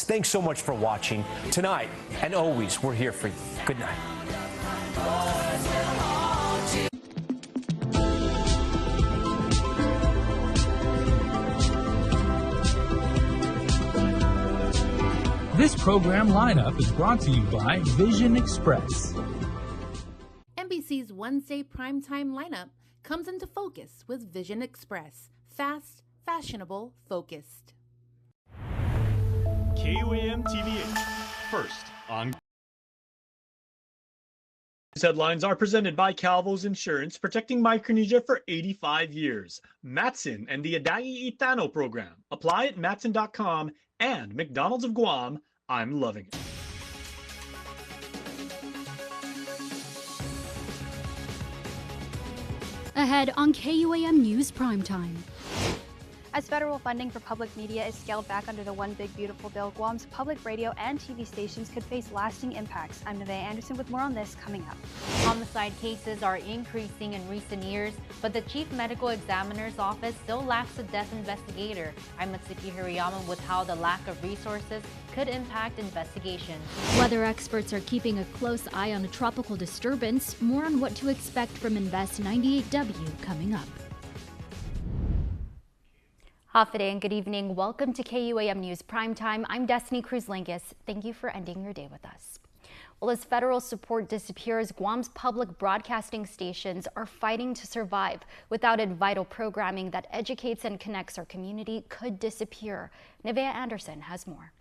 Thanks so much for watching tonight, and always, we're here for you. Good night. This program lineup is brought to you by Vision Express. NBC's Wednesday primetime lineup comes into focus with Vision Express. Fast, fashionable, focused. KUAM TV8, first on. These headlines are presented by Calvo's Insurance, protecting Micronesia for 85 years. Matson and the Adai Itano program. Apply at matson.com and McDonald's of Guam. I'm loving it. Ahead on KUAM News Primetime. As federal funding for public media is scaled back under the One Big Beautiful Bill, Guam's public radio and TV stations could face lasting impacts. I'm Nevaeh Anderson with more on this coming up. Homicide cases are increasing in recent years, but the Chief Medical Examiner's Office still lacks a death investigator. I'm Mitsuki Hirayama with how the lack of resources could impact investigations. Weather experts are keeping a close eye on a tropical disturbance. More on what to expect from Invest 98W coming up. Hafa and good evening. Welcome to KUAM News Primetime. I'm Destiny Cruz-Langus. Thank you for ending your day with us. Well, as federal support disappears, Guam's public broadcasting stations are fighting to survive. Without it, vital programming that educates and connects our community could disappear. Nevaeh Anderson has more.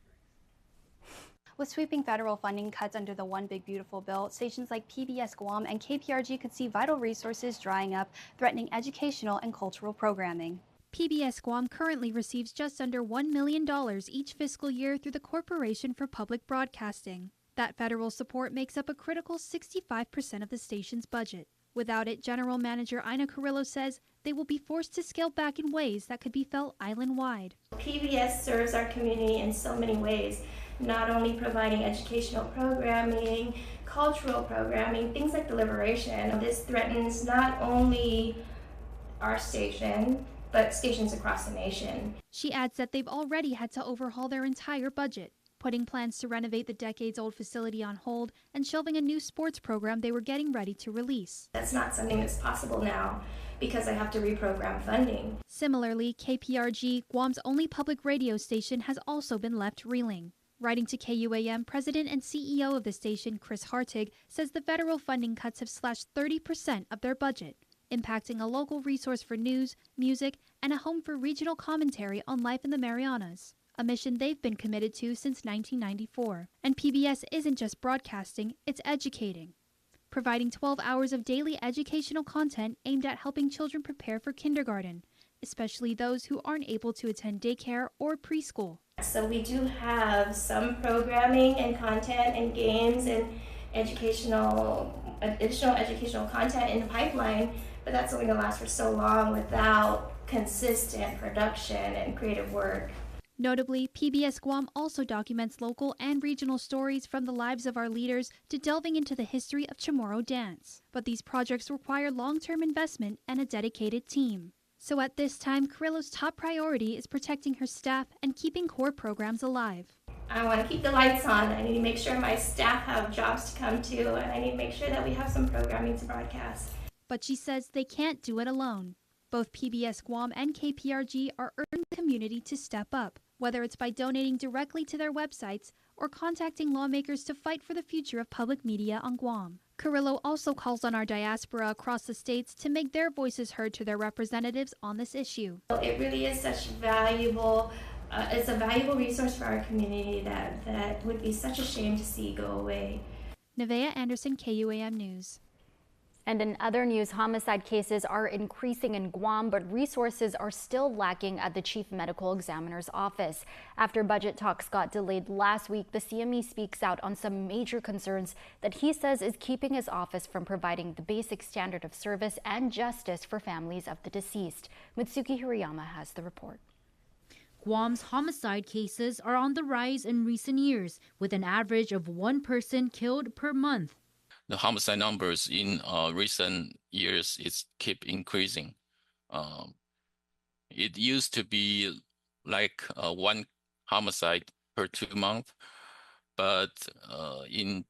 With sweeping federal funding cuts under the One Big Beautiful Bill, stations like PBS Guam and KPRG could see vital resources drying up, threatening educational and cultural programming. PBS Guam currently receives just under $1 million each fiscal year through the Corporation for Public Broadcasting. That federal support makes up a critical 65% of the station's budget. Without it, General Manager Ina Carrillo says they will be forced to scale back in ways that could be felt island-wide. PBS serves our community in so many ways, not only providing educational programming, cultural programming, things like deliberation. This threatens not only our station, but stations across the nation. She adds that they've already had to overhaul their entire budget, putting plans to renovate the decades-old facility on hold and shelving a new sports program they were getting ready to release. That's not something that's possible now because I have to reprogram funding. Similarly, KPRG, Guam's only public radio station, has also been left reeling. Writing to KUAM, President and CEO of the station, Chris Hartig, says the federal funding cuts have slashed 30% of their budget, impacting a local resource for news, music, and a home for regional commentary on life in the Marianas, a mission they've been committed to since 1994. And PBS isn't just broadcasting, it's educating, providing 12 hours of daily educational content aimed at helping children prepare for kindergarten, especially those who aren't able to attend daycare or preschool. So we do have some programming and content and games and additional educational content in the pipeline, but that's only going to last for so long without consistent production and creative work. Notably, PBS Guam also documents local and regional stories from the lives of our leaders to delving into the history of Chamorro dance. But these projects require long-term investment and a dedicated team. So at this time, Carrillo's top priority is protecting her staff and keeping core programs alive. I want to keep the lights on. I need to make sure my staff have jobs to come to, and I need to make sure that we have some programming to broadcast. But she says they can't do it alone. Both PBS Guam and KPRG are urging the community to step up, whether it's by donating directly to their websites or contacting lawmakers to fight for the future of public media on Guam. Carrillo also calls on our diaspora across the states to make their voices heard to their representatives on this issue. It really is such valuable, it's a valuable resource for our community that would be such a shame to see go away. Nevaeh Anderson, KUAM News. And in other news, homicide cases are increasing in Guam, but resources are still lacking at the Chief Medical Examiner's Office. After budget talks got delayed last week, the CME speaks out on some major concerns that he says is keeping his office from providing the basic standard of service and justice for families of the deceased. Mitsuki Hirayama has the report. Guam's homicide cases are on the rise in recent years, with an average of one person killed per month. The homicide numbers in recent years keep increasing. It used to be like one homicide per 2 months, but in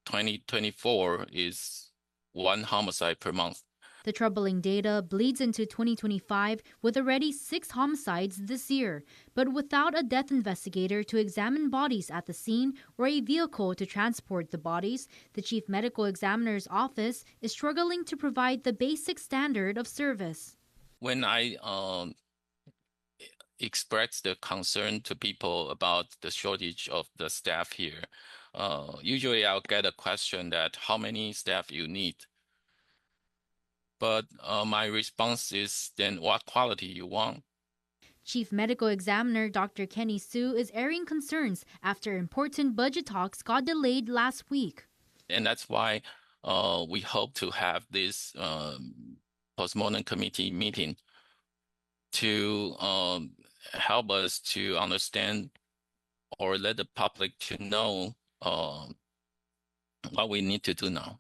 2024 is 1 homicide per month. The troubling data bleeds into 2025 with already 6 homicides this year, but without a death investigator to examine bodies at the scene or a vehicle to transport the bodies, the Chief Medical Examiner's office is struggling to provide the basic standard of service. When I express the concern to people about the shortage of the staff here, usually I'll get a question that how many staff you need. But my response is, then what quality you want? Chief Medical Examiner Dr. Kenny Su is airing concerns after important budget talks got delayed last week. And that's why we hope to have this postmortem committee meeting to help us to understand or let the public to know what we need to do now.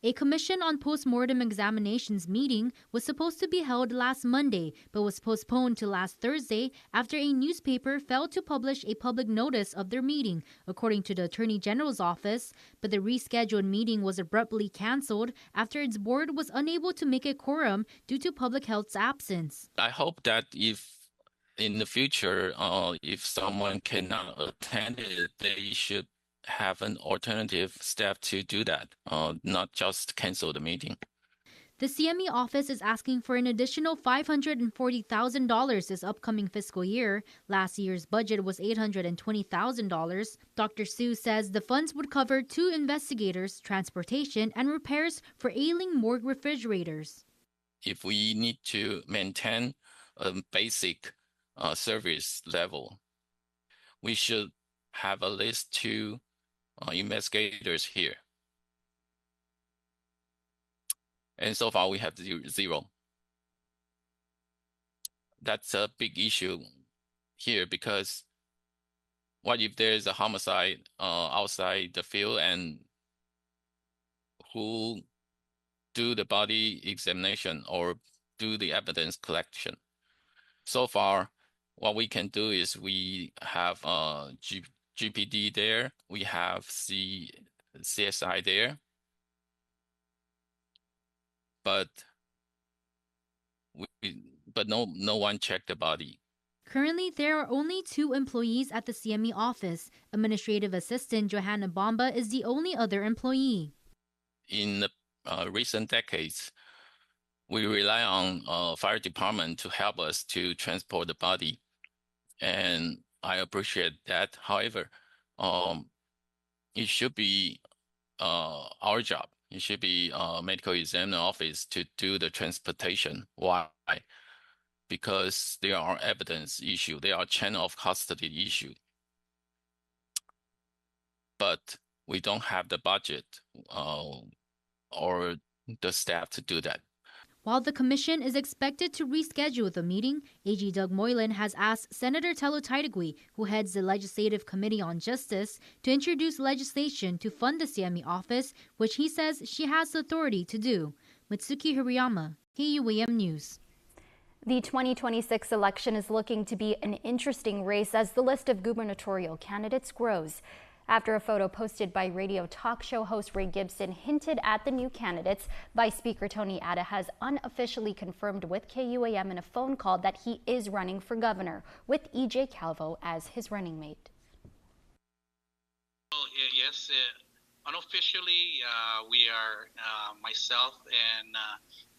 A Commission on Postmortem Examinations meeting was supposed to be held last Monday, but was postponed to last Thursday after a newspaper failed to publish a public notice of their meeting, according to the Attorney General's office. But the rescheduled meeting was abruptly canceled after its board was unable to make a quorum due to public health's absence. I hope that if in the future, if someone cannot attend it, they should have an alternative step to do that, not just cancel the meeting. The CNMI office is asking for an additional $540,000 this upcoming fiscal year. Last year's budget was $820,000. Dr. Su says the funds would cover 2 investigators, transportation, and repairs for ailing morgue refrigerators. If we need to maintain a basic service level, we should have at least 2 investigators here. And so far we have 0. That's a big issue here because what if there's a homicide outside the field, and who do the body examination or do the evidence collection? So far, what we can do is we have GPD there, we have CSI there, but no one checked the body. Currently, there are only 2 employees at the CNMI office. Administrative Assistant Johanna Bomba is the only other employee. In the recent decades, we rely on fire department to help us to transport the body, and I appreciate that. However, it should be our job. It should be medical examiner office to do the transportation. Why? Because there are evidence issue. There are chain of custody issue. But we don't have the budget or the staff to do that. While the commission is expected to reschedule the meeting, AG Doug Moylan has asked Senator Tello Taitigui, who heads the Legislative Committee on Justice, to introduce legislation to fund the CNMI office, which he says she has the authority to do. Mitsuki Hirayama, KUAM News. The 2026 election is looking to be an interesting race as the list of gubernatorial candidates grows. After a photo posted by radio talk show host Ray Gibson hinted at the new candidates, Vice Speaker Tony Ada has unofficially confirmed with KUAM in a phone call that he is running for governor, with E.J. Calvo as his running mate. Well, yes, unofficially, we are, myself and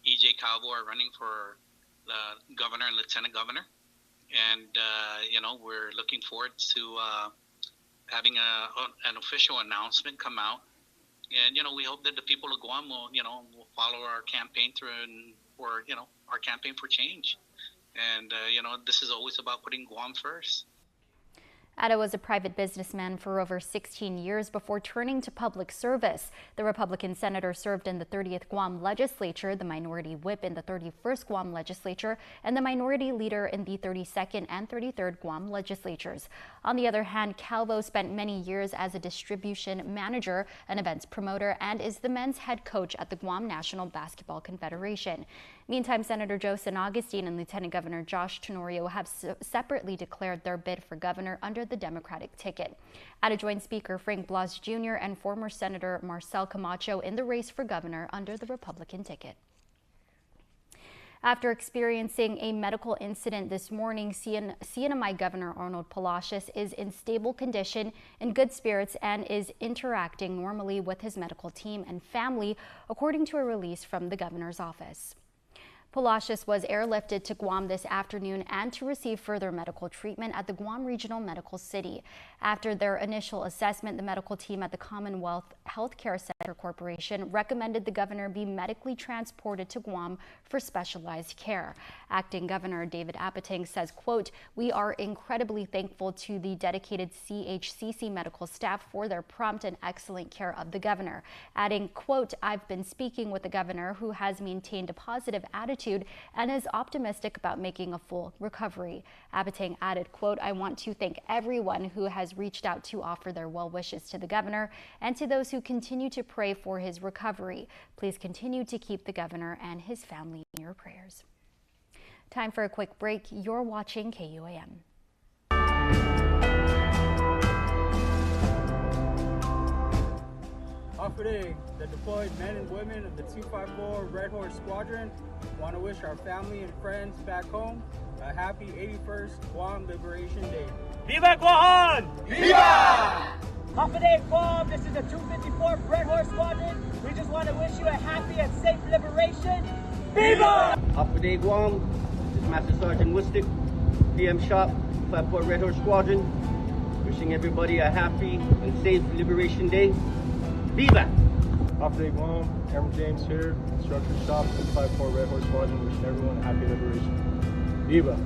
E.J. Calvo are running for the governor and lieutenant governor. And, we're looking forward to having an official announcement come out, and we hope that the people of Guam will follow our campaign through for our campaign for change, and this is always about putting Guam first. Ada was a private businessman for over 16 years before turning to public service. The Republican senator served in the 30th Guam legislature, the minority whip in the 31st Guam legislature, and the minority leader in the 32nd and 33rd Guam legislatures. On the other hand, Calvo spent many years as a distribution manager, an events promoter, and is the men's head coach at the Guam National Basketball Confederation. Meantime, Senator Joe San Augustine and Lieutenant Governor Josh Tenorio have separately declared their bid for governor under the Democratic ticket. At a joint speaker, Frank Blas Jr. and former Senator Marcel Camacho in the race for governor under the Republican ticket. After experiencing a medical incident this morning, CNMI Governor Arnold Palacios is in stable condition, in good spirits, and is interacting normally with his medical team and family, according to a release from the governor's office. Palacios was airlifted to Guam this afternoon and to receive further medical treatment at the Guam Regional Medical City. After their initial assessment, the medical team at the Commonwealth Healthcare Center Corporation recommended the governor be medically transported to Guam for specialized care. Acting Governor David Apateng says, quote, "We are incredibly thankful to the dedicated CHCC medical staff for their prompt and excellent care of the governor." Adding, quote, "I've been speaking with the governor, who has maintained a positive attitude and is optimistic about making a full recovery." Apateng added, quote, "I want to thank everyone who has reached out to offer their well wishes to the governor and to those who continue to pray for his recovery. Please continue to keep the governor and his family in your prayers." Time for a quick break. You're watching KUAM. Offering the deployed men and women of the 254 Red Horse Squadron want to wish our family and friends back home a happy 81st Guam Liberation Day. Viva Guam! Viva! Hapaday Guam, this is the 254 Red Horse Squadron. We just want to wish you a happy and safe liberation. Viva! Hapaday Guam, this is Master Sergeant Wistic, PM Shop, 254 Red Horse Squadron. Wishing everybody a happy and safe Liberation Day. Viva! Hapaday Guam, Cameron James here, Instructor Shop, 254 Red Horse Squadron, wishing everyone a happy liberation. Viva!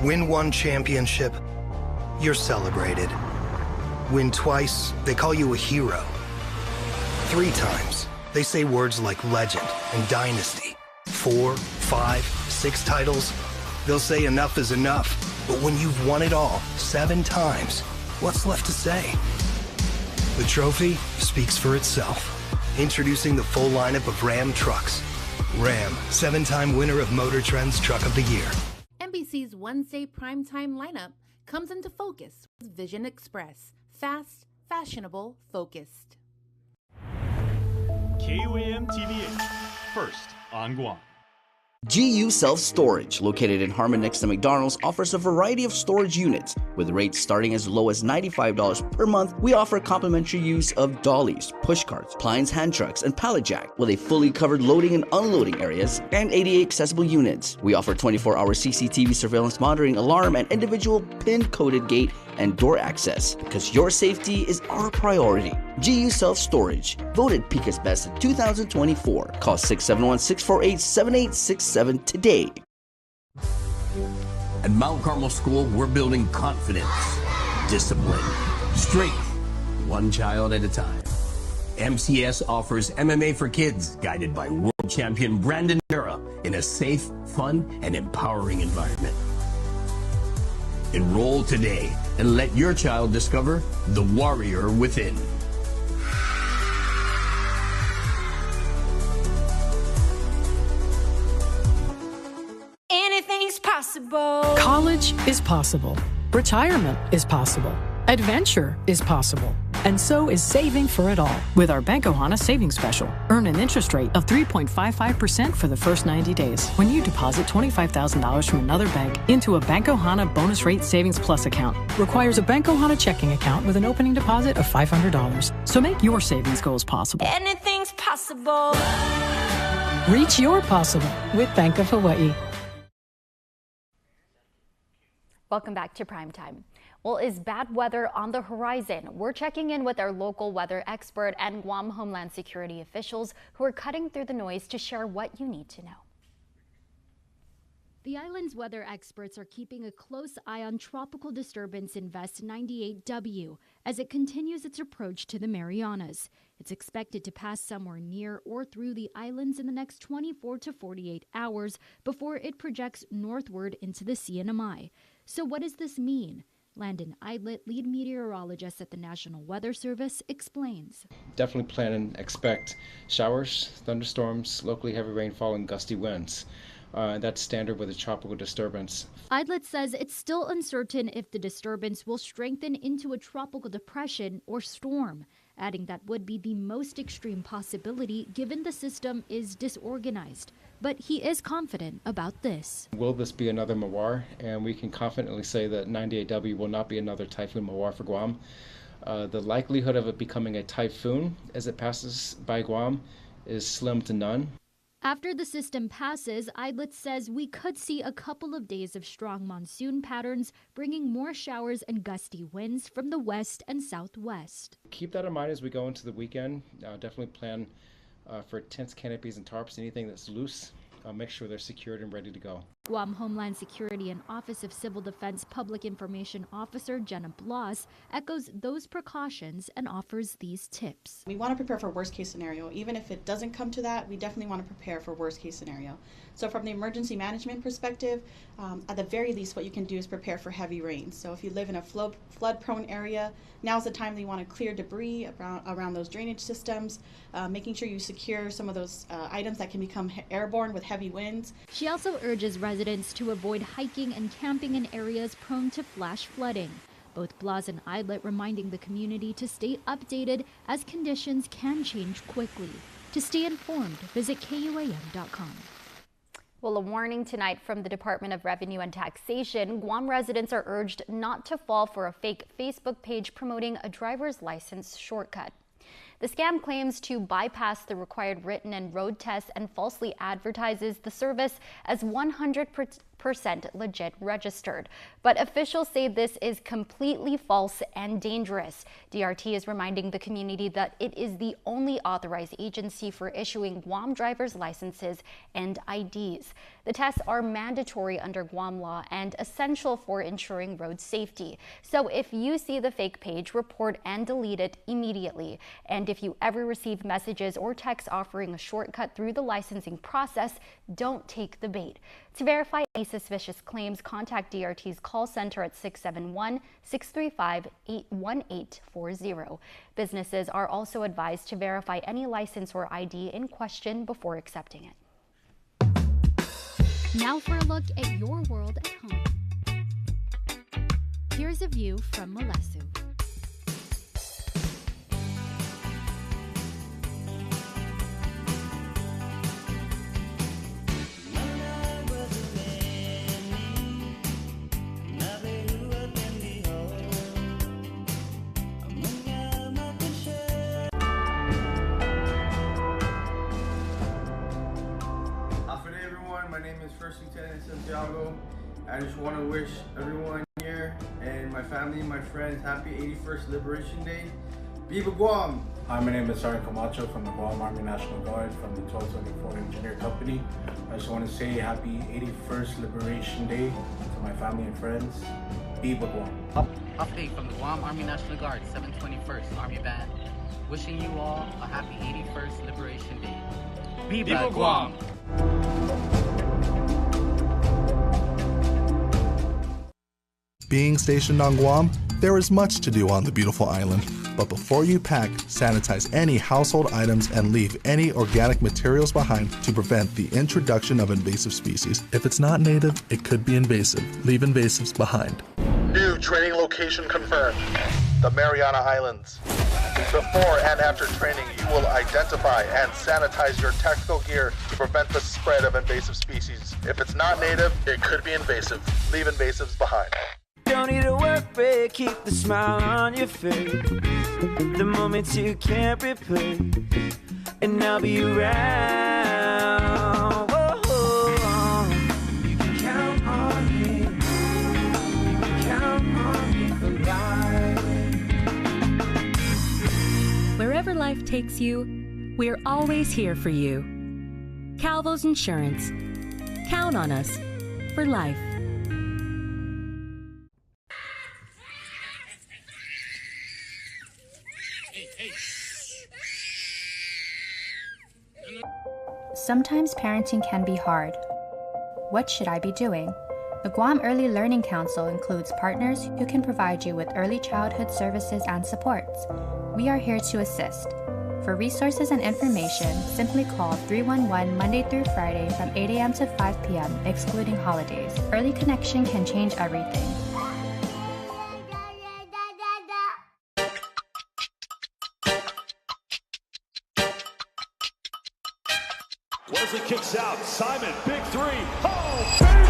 Win one championship, you're celebrated. Win twice, they call you a hero. 3 times, they say words like legend and dynasty. 4, 5, 6 titles, they'll say enough is enough. But when you've won it all 7 times, what's left to say? The trophy speaks for itself. Introducing the full lineup of Ram trucks. Ram, 7-time winner of Motor Trend's Truck of the Year. NBC's Wednesday primetime lineup comes into focus with Vision Express. Fast, fashionable, focused. KUAM TV8, first on Guam. GU Self-Storage, located in Harmon next to McDonald's, offers a variety of storage units. With rates starting as low as $95 per month, we offer complimentary use of dollies, push carts, Pines hand trucks, and pallet jack, with a fully covered loading and unloading areas and ADA accessible units. We offer 24-hour CCTV surveillance monitoring, alarm, and individual pin-coded gate and door access, because your safety is our priority. GU Self-Storage, voted Pika's Best in 2024. Call 671-648-7867 today. At Mount Carmel School, we're building confidence, discipline, strength, one child at a time. MCS offers MMA for kids, guided by world champion Brandon Vera, in a safe, fun, and empowering environment. Enroll today and let your child discover the warrior within. Anything's possible. College is possible. Retirement is possible. Adventure is possible. And so is saving for it all with our Bank Ohana Savings Special. Earn an interest rate of 3.55% for the first 90 days when you deposit $25,000 from another bank into a Bank Ohana Bonus Rate Savings Plus account. Requires a Bank Ohana checking account with an opening deposit of $500. So make your savings goals possible. Anything's possible. Reach your possible with Bank of Hawaii. Welcome back to Primetime. Well, is bad weather on the horizon? We're checking in with our local weather expert and Guam Homeland Security officials who are cutting through the noise to share what you need to know. The island's weather experts are keeping a close eye on tropical disturbance Invest 98W as it continues its approach to the Marianas. It's expected to pass somewhere near or through the islands in the next 24 to 48 hours before it projects northward into the CNMI. So what does this mean? Landon Eidlet, lead meteorologist at the National Weather Service, explains. Definitely plan and expect showers, thunderstorms, locally heavy rainfall, and gusty winds. That's standard with a tropical disturbance. Eidlet says it's still uncertain if the disturbance will strengthen into a tropical depression or storm, adding that would be the most extreme possibility given the system is disorganized. But he is confident about this. Will this be another Mawar? And we can confidently say that 98W will not be another Typhoon Mawar for Guam. The likelihood of it becoming a typhoon as it passes by Guam is slim to none. After the system passes, Eidlet says we could see a couple of days of strong monsoon patterns, bringing more showers and gusty winds from the west and southwest. Keep that in mind as we go into the weekend. Definitely plan for tents, canopies, and tarps. Anything that's loose, make sure they're secured and ready to go. Guam Homeland Security and Office of Civil Defense Public Information Officer Jenna Bloss echoes those precautions and offers these tips. We want to prepare for worst case scenario. Even if it doesn't come to that, we definitely want to prepare for worst case scenario. So from the emergency management perspective, at the very least what you can do is prepare for heavy rain. So if you live in a flood prone area, now's the time that you want to clear debris around those drainage systems, making sure you secure some of those items that can become airborne with heavy winds. She also urges residents to avoid hiking and camping in areas prone to flash flooding. Both Bloss and Eidlet reminding the community to stay updated as conditions can change quickly. To stay informed, visit KUAM.com. Well, a warning tonight from the Department of Revenue and Taxation. Guam residents are urged not to fall for a fake Facebook page promoting a driver's license shortcut. The scam claims to bypass the required written and road tests and falsely advertises the service as 100% legit registered. But officials say this is completely false and dangerous. DRT is reminding the community that it is the only authorized agency for issuing Guam driver's licenses and IDs. The tests are mandatory under Guam law and essential for ensuring road safety. So if you see the fake page, report and delete it immediately. And if you ever receive messages or texts offering a shortcut through the licensing process, don't take the bait. To verify any suspicious claims, contact DRT's call center at 671-635-81840. Businesses are also advised to verify any license or ID in question before accepting it. Now for a look at your world at home. Here's a view from Molesu. I just want to wish everyone here and my family and my friends happy 81st Liberation Day. Viva Guam! Hi, my name is Sergeant Camacho from the Guam Army National Guard from the 1274 Engineer Company. I just want to say happy 81st Liberation Day to my family and friends. Viva Guam! Update from the Guam Army National Guard 721st Army Band. Wishing you all a happy 81st Liberation Day. Viva Guam! Being stationed on Guam, there is much to do on the beautiful island. But before you pack, sanitize any household items and leave any organic materials behind to prevent the introduction of invasive species. If it's not native, it could be invasive. Leave invasives behind. New training location confirmed. The Mariana Islands. Before and after training, you will identify and sanitize your tactical gear to prevent the spread of invasive species. If it's not native, it could be invasive. Leave invasives behind. Don't need a work break, keep the smile on your face. The moments you can't replace, and I'll be around. Whoa. You can count on me. takes you, we're always here for you. Calvo's Insurance. Count on us for life. Sometimes parenting can be hard. What should I be doing? The Guam Early Learning Council includes partners who can provide you with early childhood services and supports. We are here to assist. For resources and information, simply call 311 Monday through Friday from 8 a.m. to 5 p.m., excluding holidays. Early connection can change everything. Wesley kicks out. Simon, big three. Oh, baby!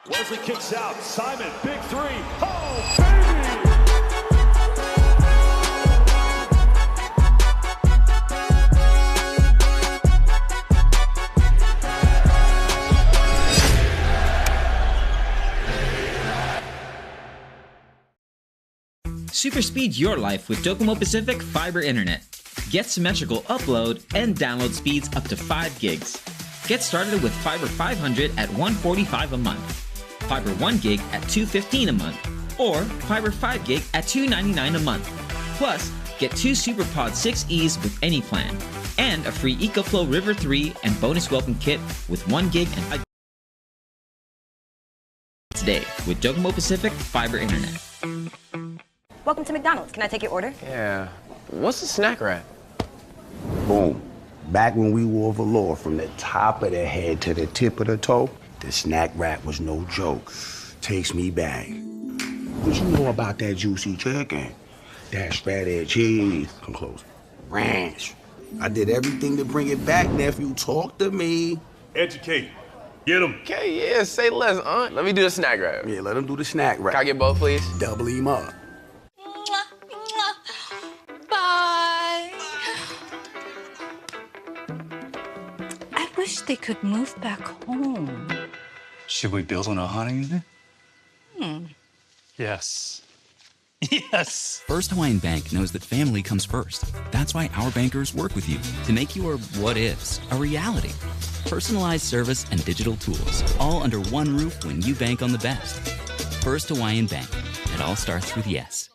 Wesley kicks out. Simon, big three. Oh, baby! Super speed your life with Docomo Pacific Fiber Internet. Get symmetrical upload and download speeds up to 5 gigs. Get started with Fiber 500 at $145 a month, Fiber 1 gig at $215 a month, or Fiber 5 gig at $299 a month. Plus, get 2 SuperPod 6Es with any plan, and a free EcoFlow River 3 and bonus welcome kit with 1 gig and 5 today with Docomo Pacific Fiber Internet. Welcome to McDonald's. Can I take your order? Yeah. What's a snack wrap? Boom. Back when we wore velour from the top of the head to the tip of the toe, the snack wrap was no joke. Takes me back. What you know about that juicy chicken? That shredded cheese. Come close. Ranch. I did everything to bring it back, nephew. Talk to me. Educate. Get him. Okay, yeah, say less, Aunt. Let me do the snack wrap. Yeah, let him do the snack wrap. Can I get both, please? Double him up. Bye. I wish they could move back home. Should we build on a honeymoon? Yes. Yes! First Hawaiian Bank knows that family comes first. That's why our bankers work with you to make your what-ifs a reality. Personalized service and digital tools, all under one roof when you bank on the best. First Hawaiian Bank. It all starts with yes.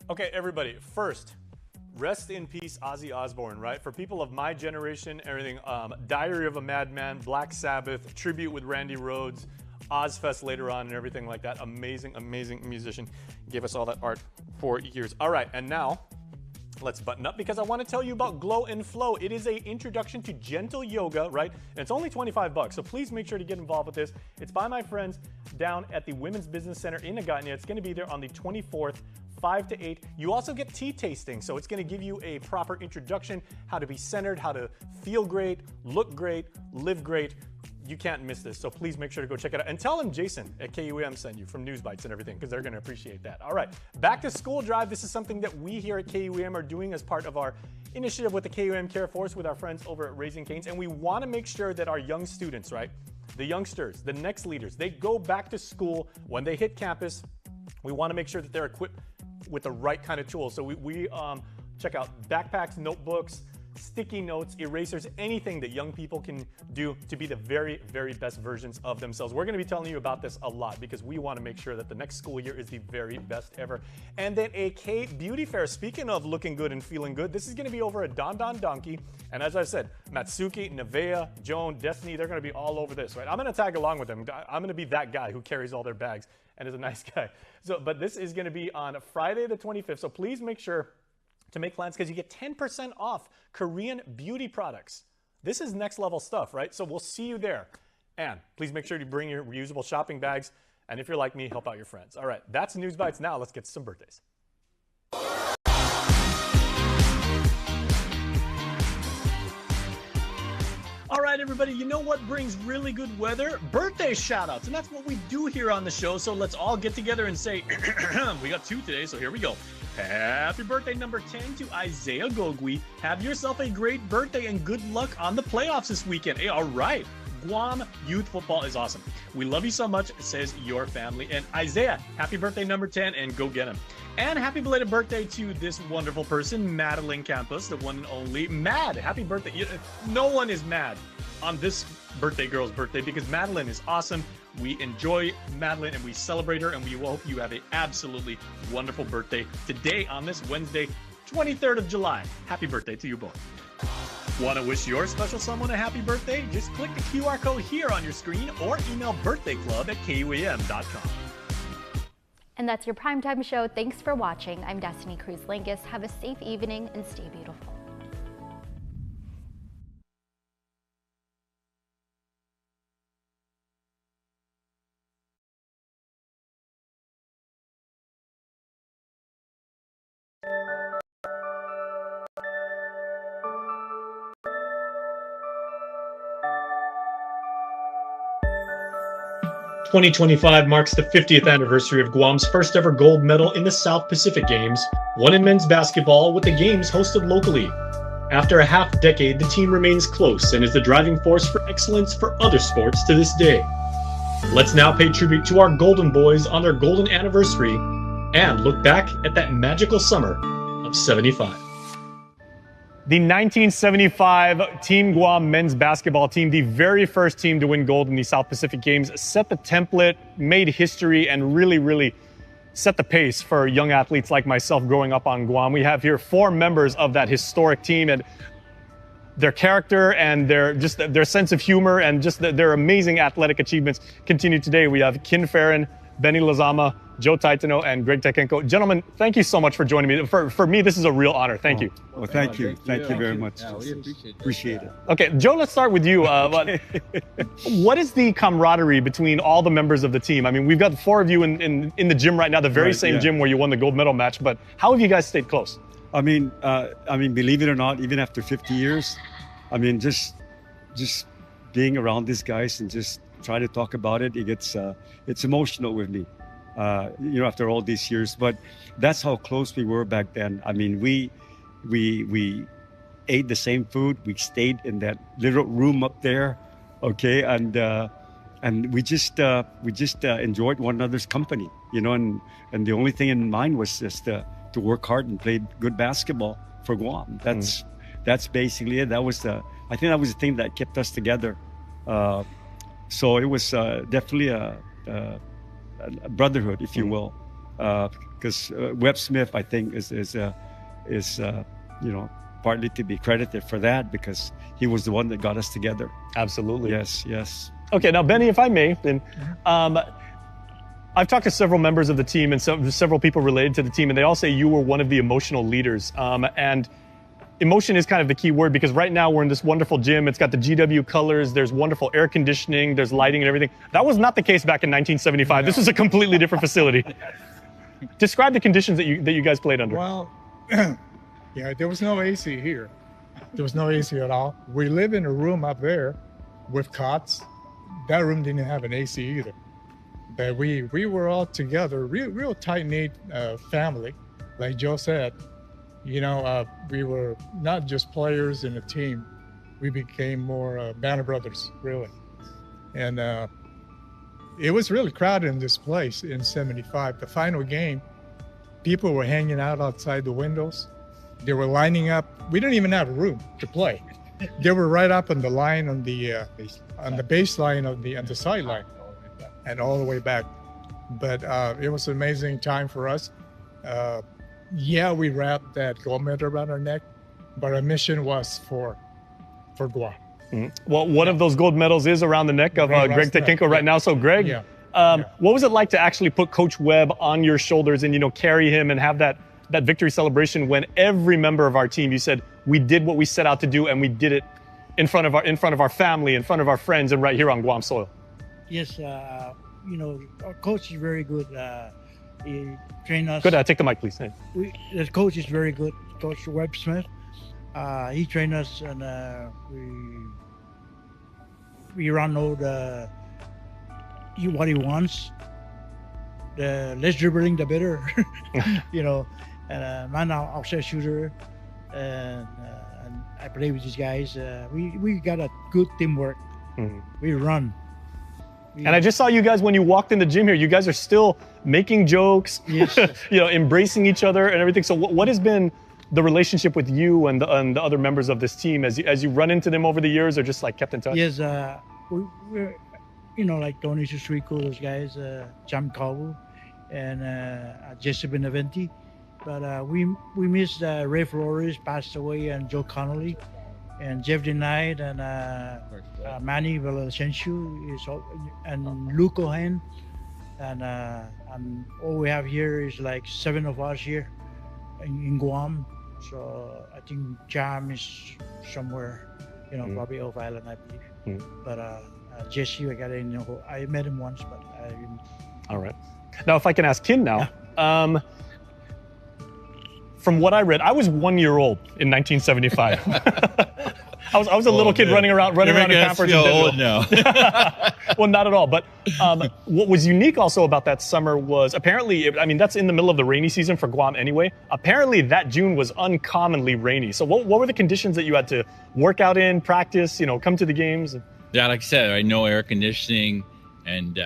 Okay, everybody, first, rest in peace, Ozzy Osbourne, right? For people of my generation, everything, Diary of a Madman, Black Sabbath, Tribute with Randy Rhoads, Ozfest later on and everything like that. Amazing, amazing musician. Gave us all that art for years. All right, and now, let's button up because I want to tell you about Glow and Flow. It is an introduction to gentle yoga, right? And it's only $25, so please make sure to get involved with this. It's by my friends down at the Women's Business Center in Nagatnia. It's going to be there on the 24th. 5 to 8. You also get tea tasting, so it's going to give you a proper introduction, how to be centered, how to feel great, look great, live great. You can't miss this, so please make sure to go check it out. And tell them Jason at KUAM sent you from News Bites and everything, because they're going to appreciate that. All right, back to school drive. This is something that we here at KUAM are doing as part of our initiative with the KUAM Care Force with our friends over at Raising Cane's, and we want to make sure that our young students, right, the youngsters, the next leaders, they go back to school when they hit campus. We want to make sure that they're equipped with the right kind of tools. So we check out backpacks, notebooks, sticky notes, erasers, anything that young people can do to be the very, very best versions of themselves. We're going to be telling you about this a lot because we want to make sure that the next school year is the very best ever. And then a K Beauty Fair. Speaking of looking good and feeling good, this is going to be over at Don Don Donkey. And as I said, Matsuki, Nevea, Joan, Destiny, they're going to be all over this, right? I'm going to tag along with them. I'm going to be that guy who carries all their bags and is a nice guy. So, but this is going to be on Friday the 25th. So please make sure to make plans because you get 10% off Korean beauty products. This is next level stuff, right? So we'll see you there. And please make sure to bring your reusable shopping bags. And if you're like me, help out your friends. All right, that's News Bites. Now let's get to some birthdays. All right, everybody, you know what brings really good weather? Birthday shout-outs, and that's what we do here on the show, so let's all get together and say, we got 2 today, so here we go. Happy birthday number 10 to Isaiah Gogui. Have yourself a great birthday and good luck on the playoffs this weekend. Hey, all right. Guam youth football is awesome. We love you so much, says your family. And Isaiah, happy birthday number 10, and go get him. And happy belated birthday to this wonderful person, Madeline Campos, the one and only Mad. Happy birthday. No one is mad on this birthday girl's birthday because Madeline is awesome. We enjoy Madeline and we celebrate her, and we hope you have an absolutely wonderful birthday today on this Wednesday, 23rd of July. Happy birthday to you both. Want to wish your special someone a happy birthday? Just click the QR code here on your screen or email birthdayclub@kuam.com. And that's your primetime show. Thanks for watching. I'm Destiny Cruz-Langus. Have a safe evening and stay beautiful. '25 marks the 50th anniversary of Guam's first ever gold medal in the South Pacific Games, won in men's basketball with the games hosted locally. After a half decade, the team remains close and is the driving force for excellence for other sports to this day. Let's now pay tribute to our Golden Boys on their golden anniversary and look back at that magical summer of '75. The 1975 Team Guam men's basketball team, the very first team to win gold in the South Pacific Games, set the template, made history, and really set the pace for young athletes like myself growing up on Guam. We have here 4 members of that historic team, and their character and their sense of humor and just their amazing athletic achievements continue today. We have Kin Farron, Benny Lazama, Joe Taitano, and Greg Tekenko. Gentlemen, thank you so much for joining me. For me, this is a real honor. Thank you. Well, thank you. Thank you very much. Yeah, we appreciate it. Okay, Joe, let's start with you. What is the camaraderie between all the members of the team? I mean, we've got 4 of you in the gym right now, the very same gym where you won the gold medal match, but how have you guys stayed close? I mean, believe it or not, even after 50 years, I mean, just being around these guys and just try to talk about it, it's emotional with me, after all these years. But that's how close we were back then. I mean, we ate the same food. We stayed in that little room up there, okay, and we just enjoyed one another's company, and the only thing in mind was just to work hard and play good basketball for Guam. That's basically it. I think that was the thing that kept us together. So it was definitely a brotherhood, if you will, because Webb Smith, I think, is partly to be credited for that, because he was the one that got us together. Absolutely. Yes. Okay, now Benny, if I may, then I've talked to several members of the team and several people related to the team, and they all say you were one of the emotional leaders. And emotion is kind of the key word, because right now we're in this wonderful gym. It's got the GW colors. There's wonderful air conditioning. There's lighting and everything. That was not the case back in 1975. No. This was a completely different facility. Describe the conditions that you guys played under. Well, yeah, there was no AC here. There was no AC at all. We live in a room up there with cots. That room didn't have an AC either. But we were all together, real tight-knit family. Like Joe said, we were not just players in a team. We became more band of brothers, really. And it was really crowded in this place in '75. The final game, people were hanging out outside the windows. They were lining up. We didn't even have room to play. They were right up on the line on the baseline on the sideline, and all the way back. But it was an amazing time for us. We wrapped that gold medal around our neck, but our mission was for Guam. Mm-hmm. Well, one of those gold medals is around the neck of Greg Tekinko right now. So, Greg, what was it like to actually put Coach Webb on your shoulders and carry him and have that victory celebration when every member of our team, you said, we did what we set out to do and we did it in front of our family, in front of our friends, and right here on Guam soil? Yes, our coach is very good. He trained us. Good, take the mic, please. The coach is very good, Coach Webb Smith. He trained us, and we run all what he wants. The less dribbling, the better, And I'm an outside shooter, and I play with these guys. We got a good teamwork. Mm-hmm. We run. And I just saw you guys when you walked in the gym here. You guys are still making jokes, yes. Embracing each other and everything. So what has been the relationship with you and the other members of this team as you run into them over the years, or just like kept in touch? Yes, we're like Tony Sustrico, those guys, Jam Kawu, and Jesse Benaventi. But we missed Ray Flores, passed away, and Joe Connolly, and Jeff Denied, and Manny Villasencio, and Luke Cohen, and all we have here is like 7 of us here in Guam. So I think Jam is somewhere, probably off island, I believe. But Jesse, I met him once, but I didn't. All right. Now, if I can ask Kin now. Yeah. From what I read, I was 1 year old in 1975. I was a little kid running around in Pampers. Old now. Well, not at all. But what was unique also about that summer was apparently, that's in the middle of the rainy season for Guam anyway. Apparently that June was uncommonly rainy. So what were the conditions that you had to work out in, practice, come to the games? Yeah, like I said, no air conditioning. And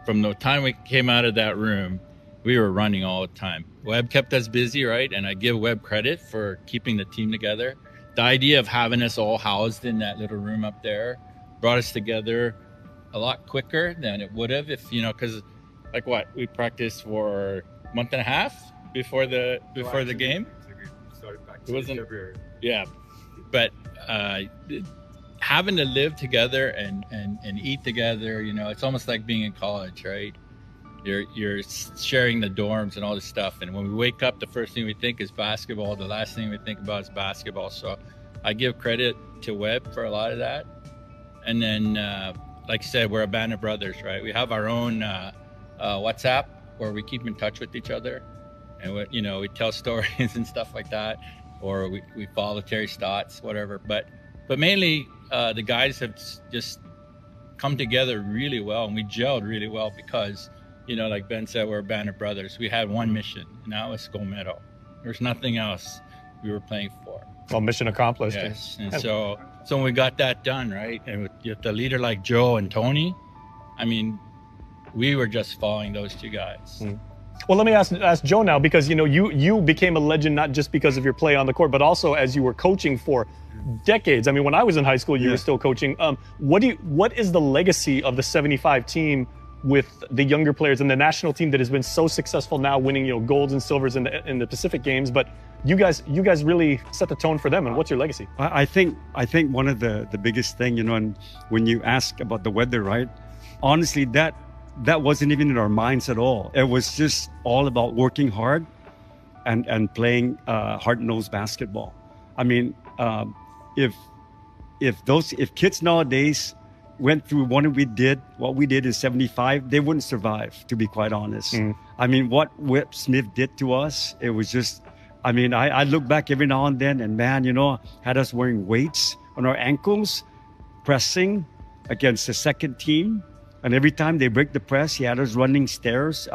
from the time we came out of that room, we were running all the time. Webb kept us busy, right? And I give Webb credit for keeping the team together. The idea of having us all housed in that little room up there brought us together a lot quicker than it would have if, because we practiced for a month and a half before the game. It wasn't, yeah, but having to live together and eat together, it's almost like being in college, right? You're sharing the dorms and all this stuff, and when we wake up, the first thing we think is basketball. The last thing we think about is basketball. So I give credit to Webb for a lot of that. And then, like I said, we're a band of brothers, right? We have our own WhatsApp where we keep in touch with each other. and we tell stories and stuff like that, or we follow Terry Stotts, whatever. But mainly the guys have just come together really well, and we gelled really well because, like Ben said, we're a band of brothers. We had one mission, and that was gold medal. There's nothing else we were playing for. Well, mission accomplished. Yes, and so when we got that done, right, and with a leader like Joe and Tony, I mean, we were just following those two guys. Well, let me ask Joe now, because you became a legend not just because of your play on the court, but also as you were coaching for decades. I mean, when I was in high school, you were still coaching. What is the legacy of the '75 team with the younger players and the national team that has been so successful now, winning golds and silvers in the Pacific Games? But you guys really set the tone for them. And what's your legacy? I think one of the biggest thing, and when you ask about the weather, right? Honestly, that wasn't even in our minds at all. It was just all about working hard and playing hard-nosed basketball. I mean, if kids nowadays went through what we did in '75, they wouldn't survive, to be quite honest. I mean, what Webb Smith did to us, it was just, I mean, I look back every now and then, and man, had us wearing weights on our ankles, pressing against the second team. And every time they break the press, he had us running steps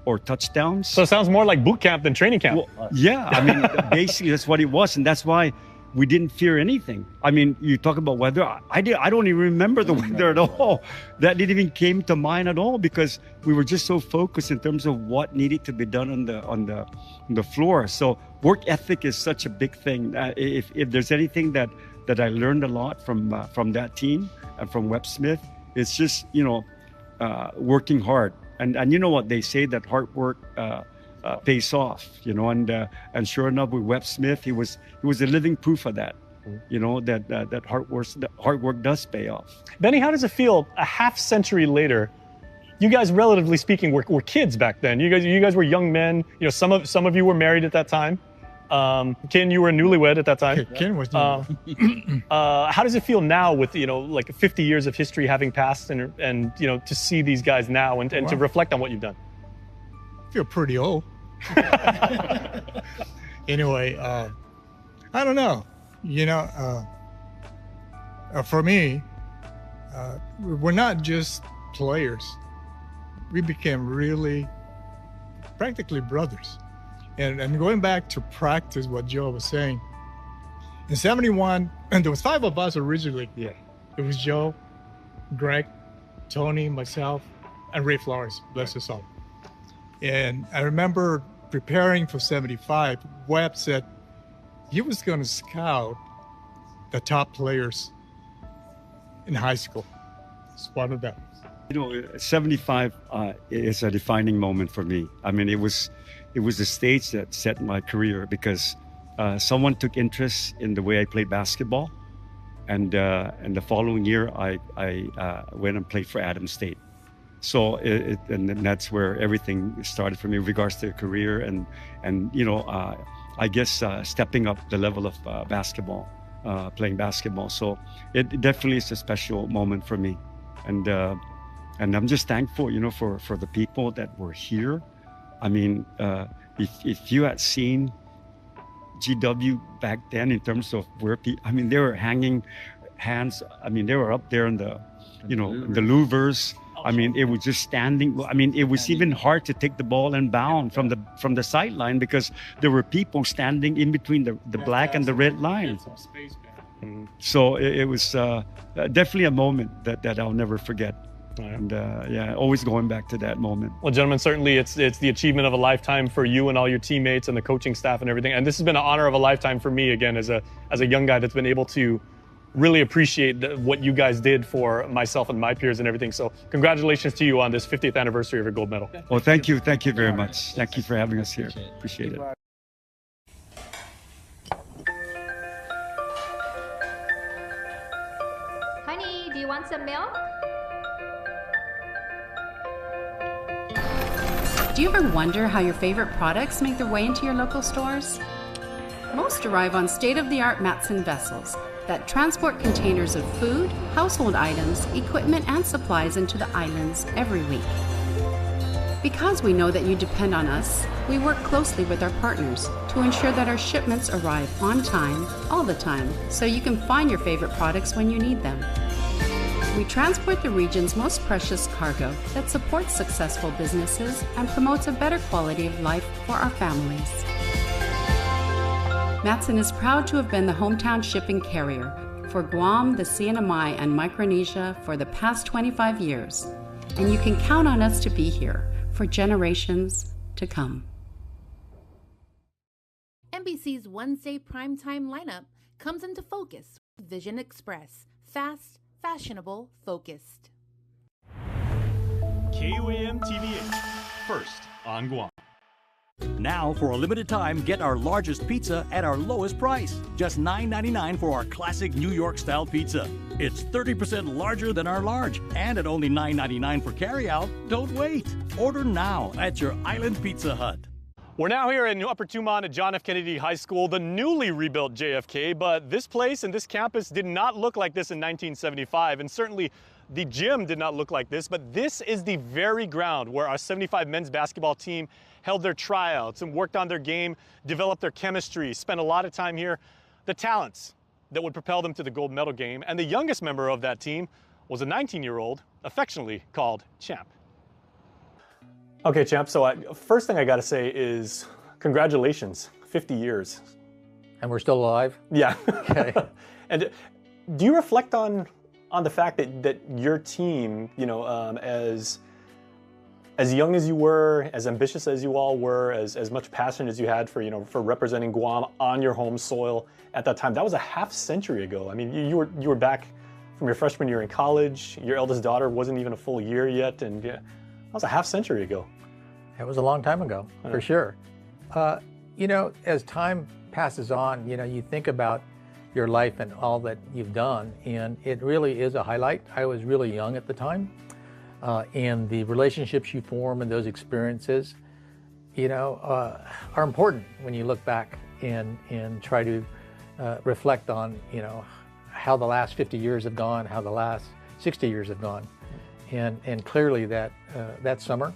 or touchdowns. So it sounds more like boot camp than training camp. Well, yeah, I mean, basically that's what it was. And that's why we didn't fear anything. I mean, you talk about weather. I don't even remember the weather at all. That didn't even came to mind at all, because we were just so focused in terms of what needed to be done on the floor. So work ethic is such a big thing. If there's anything that I learned a lot from that team and from Webb Smith, it's just working hard. And you know what they say, that hard work pays off, and sure enough with Webb Smith, he was a living proof of that, that hard work does pay off. Benny, how does it feel a half century later? You guys, relatively speaking, were kids back then. You guys were young men. Some of you were married at that time. Ken, you were a newlywed at that time. Ken was how does it feel now with, like 50 years of history having passed and to see these guys now and to reflect on what you've done? I feel pretty old. Anyway, I don't know. For me, we're not just players. We became really practically brothers. And going back to practice, what Joe was saying, in '71, and there was 5 of us originally. Yeah. It was Joe, Greg, Tony, myself, and Ray Flores, bless his soul. And I remember preparing for '75, Webb said he was going to scout the top players in high school. It's one of them. '75 is a defining moment for me. I mean, it was the stage that set my career, because someone took interest in the way I played basketball, and the following year I went and played for Adams State. So and that's where everything started for me with regards to career and I guess stepping up the level of basketball, playing basketball. So it definitely is a special moment for me, and I'm just thankful, for the people that were here. I mean, if you had seen GW back then in terms of where they were hanging hands. I mean, they were up there in the, the louvers. I mean, it was just standing. I mean, it was even hard to take the ball and bound from the sideline, because there were people standing in between the black and the red line. So it was definitely a moment that I'll never forget. And always going back to that moment. Well, gentlemen, certainly it's the achievement of a lifetime for you and all your teammates and the coaching staff and everything. And this has been an honor of a lifetime for me, again, as a young guy that's been able to really appreciate what you guys did for myself and my peers and everything. So congratulations to you on this 50th anniversary of your gold medal. Well, thank you very much. Thank you for having us here. Appreciate it. Honey, do you want some milk? Do you ever wonder how your favorite products make their way into your local stores? Most arrive on state-of-the-art Matson vessels that transport containers of food, household items, equipment, and supplies into the islands every week. Because we know that you depend on us, we work closely with our partners to ensure that our shipments arrive on time, all the time, so you can find your favorite products when you need them. We transport the region's most precious cargo that supports successful businesses and promotes a better quality of life for our families. Matson is proud to have been the hometown shipping carrier for Guam, the CNMI, and Micronesia for the past 25 years, and you can count on us to be here for generations to come. NBC's Wednesday primetime lineup comes into focus with Vision Express, fast, fashionable, focused. KUAM TV8, first on Guam. Now, for a limited time, get our largest pizza at our lowest price. Just $9.99 for our classic New York-style pizza. It's 30% larger than our large, and at only $9.99 for carryout. Don't wait. Order now at your Island Pizza Hut. We're now here in Upper Tumon at John F. Kennedy High School, the newly rebuilt JFK, but this place and this campus did not look like this in 1975, and certainly the gym did not look like this, but this is the very ground where our 75 men's basketball team held their tryouts and worked on their game, developed their chemistry, spent a lot of time here. The talents that would propel them to the gold medal game, and the youngest member of that team was a 19-year-old, affectionately called Champ. Okay, Champ, so first thing I gotta say is congratulations, 50 years. And we're still alive? Yeah. Okay. And do you reflect on the fact that your team, you know, as young as you were, as ambitious as you all were, as much passion as you had for, you know, for representing Guam on your home soil at that time, that was a half century ago. I mean, you were back from your freshman year in college. Your eldest daughter wasn't even a full year yet, and yeah, that was a half century ago. It was a long time ago, for sure. You know, as time passes on, you know, you think about your life and all that you've done, and it really is a highlight. I was really young at the time, and the relationships you form and those experiences, you know, are important when you look back and try to reflect on, you know, how the last 50 years have gone, how the last 60 years have gone, and clearly that summer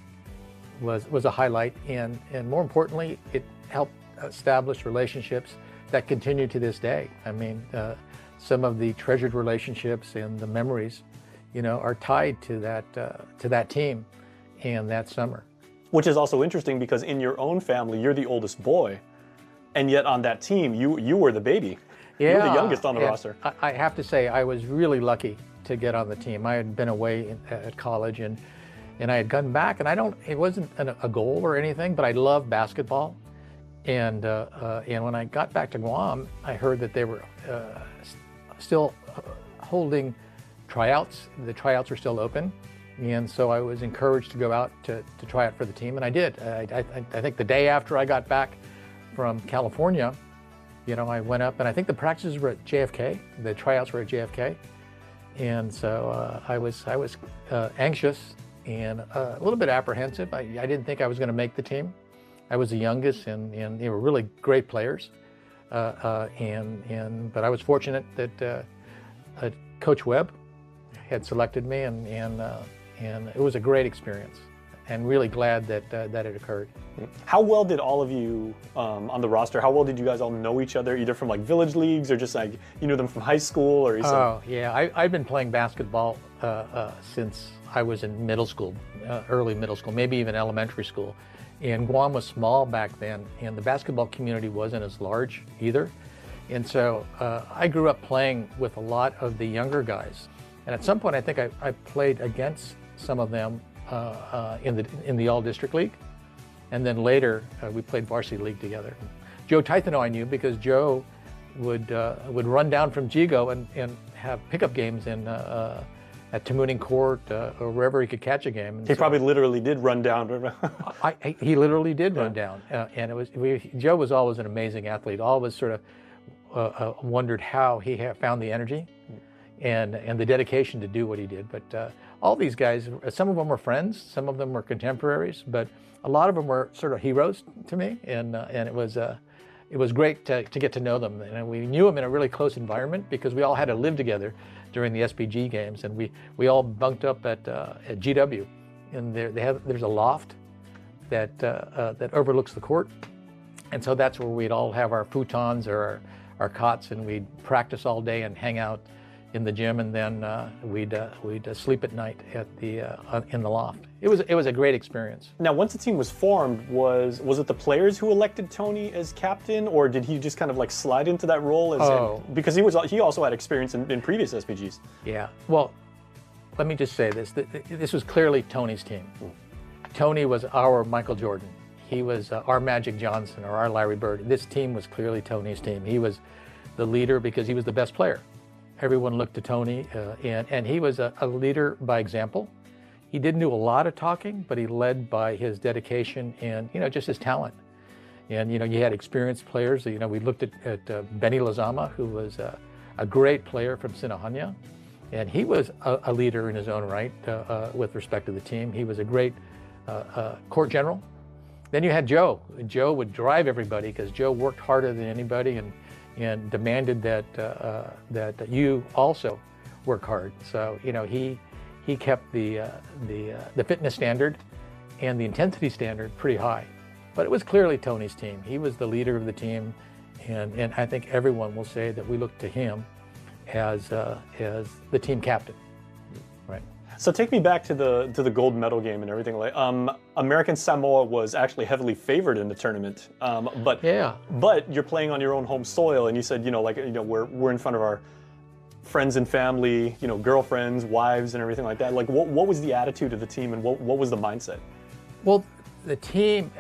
was a highlight, and more importantly, it helped establish relationships that continue to this day. I mean, some of the treasured relationships and the memories, you know, are tied to that team and that summer. Which is also interesting because in your own family, you're the oldest boy, and yet on that team, you were the baby. Yeah, you were the youngest on the roster. I have to say, I was really lucky to get on the team. I had been away at college, and I had gone back, and it wasn't a goal or anything, but I loved basketball. And when I got back to Guam, I heard that they were still holding tryouts. The tryouts were still open. And so I was encouraged to go out to try out for the team, and I did. I think the day after I got back from California, you know, I went up, and I think the practices were at JFK. The tryouts were at JFK. And so I was anxious and a little bit apprehensive. I didn't think I was going to make the team. I was the youngest, and they were really great players. But I was fortunate that Coach Webb had selected me, and it was a great experience, and really glad that it occurred. How well did all of you on the roster, how well did you guys all know each other, either from like village leagues or just like you knew them from high school? Or Oh, yeah, I've been playing basketball since I was in middle school, early middle school, maybe even elementary school. And Guam was small back then, and the basketball community wasn't as large either. And so I grew up playing with a lot of the younger guys. And at some point, I think I played against some of them in the All-District League. And then later, we played varsity league together. Joe Tithano I knew because Joe would run down from Jigo and have pickup games at Tamuning Court or wherever he could catch a game. And he probably literally did run down. He literally did run down, and Joe was always an amazing athlete. Always sort of wondered how he found the energy and the dedication to do what he did. But all these guys, some of them were friends, some of them were contemporaries, but a lot of them were sort of heroes to me, and it was great to get to know them. And we knew them in a really close environment because we all had to live together during the SPG games, and we all bunked up at GW, and there's a loft that overlooks the court. And so that's where we'd all have our futons or our cots, and we'd practice all day and hang out in the gym, and then we'd sleep at night at in the loft. It was a great experience. Now, once the team was formed, was it the players who elected Tony as captain, or did he just kind of like slide into that role? Because he also had experience in previous SPGs. Yeah. Well, let me just say this: this was clearly Tony's team. Tony was our Michael Jordan. He was our Magic Johnson or our Larry Bird. This team was clearly Tony's team. He was the leader because he was the best player. Everyone looked to Tony, and he was a leader by example. He didn't do a lot of talking, but he led by his dedication and, just his talent. And, you had experienced players. We looked at Benny Lozama, who was a great player from Sinajana, and he was a leader in his own right with respect to the team. He was a great court general. Then you had Joe. Joe would drive everybody because Joe worked harder than anybody and demanded that you also work hard. So he kept the fitness standard and the intensity standard pretty high. But it was clearly Tony's team. He was the leader of the team, and I think everyone will say that we look to him as the team captain. Right. So take me back to the gold medal game and everything. Like American Samoa was actually heavily favored in the tournament, but you're playing on your own home soil, and you said we're in front of our friends and family, girlfriends, wives, and everything like that. Like what was the attitude of the team, and what was the mindset? Well, the team,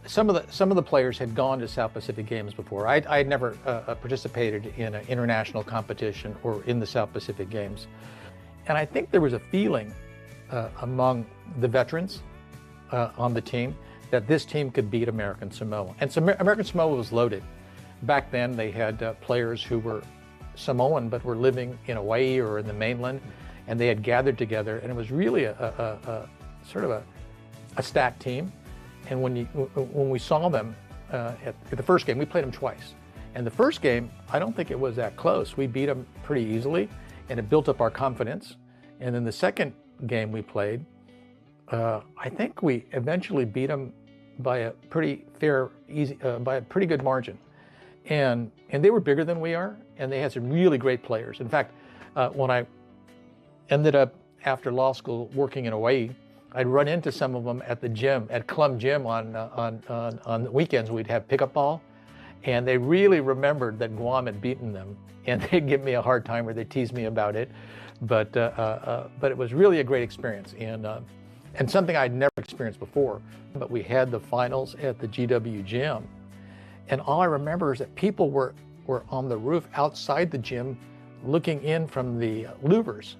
some of the players had gone to South Pacific Games before. I'd never participated in an international competition or in the South Pacific Games. And I think there was a feeling among the veterans on the team that this team could beat American Samoa. And so American Samoa was loaded. Back then they had players who were Samoan but were living in Hawaii or in the mainland, and they had gathered together, and it was really a sort of a stacked team. And when we saw them at the first game, we played them twice. And the first game, I don't think it was that close. We beat them pretty easily, and it built up our confidence. And then the second game we played, I think we eventually beat them by a pretty by a pretty good margin. And they were bigger than we are, and they had some really great players. In fact, when I ended up after law school working in Hawaii, I'd run into some of them at the gym, at KUAM Gym on the weekends. We'd have pickup ball, and they really remembered that Guam had beaten them, and they'd give me a hard time or they'd tease me about it. But it was really a great experience, and something I'd never experienced before. But we had the finals at the GW Gym, and all I remember is that people were on the roof outside the gym looking in from the louvers.